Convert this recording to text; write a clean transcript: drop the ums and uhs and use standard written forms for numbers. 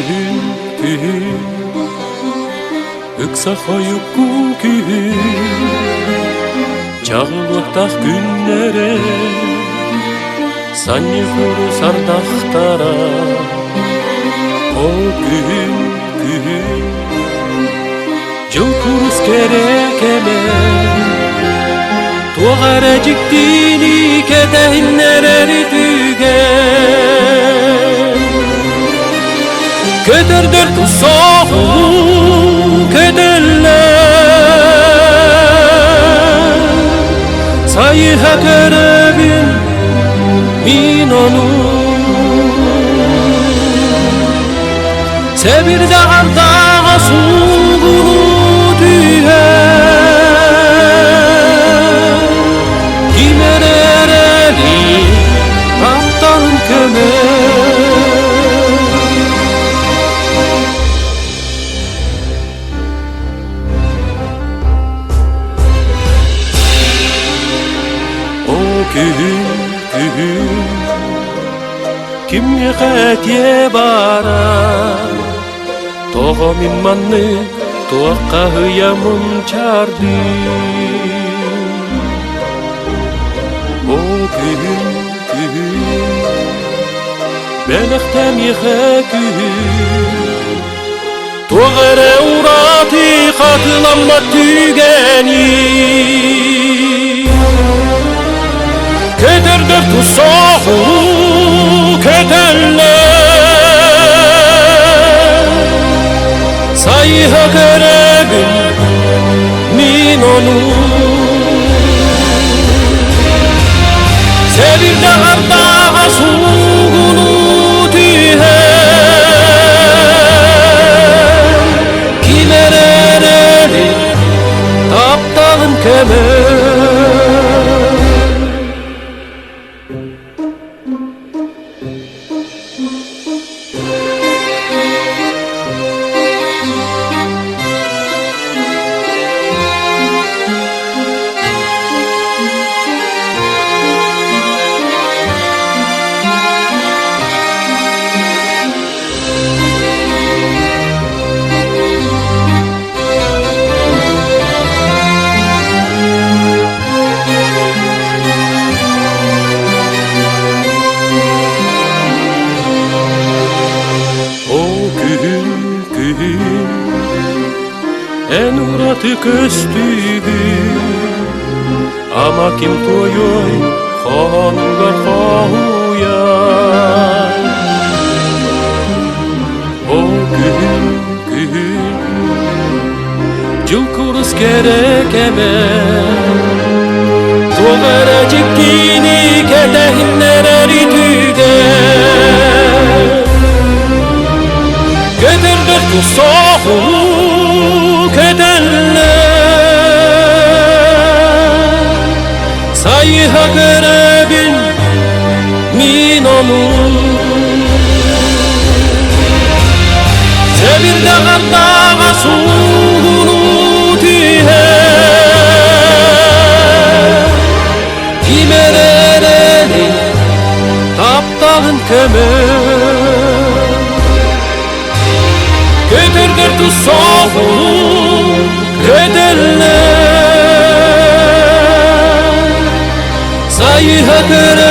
gün gün ыкса коюкку күйүн жагылыктак күннере саньюкуру сардактара о күн күн жылкурус керек эмес тугара жиктини кетейнерери түген Kederdir tusağı kederler Sayıha kerebin min onu Sebir dağar dağa suğunu düğer Kimerereli aptal kömer Gün kimye qatye bara togo min manni toqa hıyamın çardı o gün belektem yehe gün toğere urati qatılanma tügeni Kederdir tusağı kederler Sayıha kerebin min onu Sevir dağar dağa suğunu tüher Kimerereli taptağın kemer En uğratı köstügü Ama kim toyoy Hanlar hahuyan O gün Жылкурус керек эмес Тоғара жиктини кетейнерери түген Кедердир тусагы kederler Sayıha kerebin min onu Sebir dağar dağa suğunu tüher Kimerereli taptağın kemer Kederdir tusağı kederler Sayıha kerebin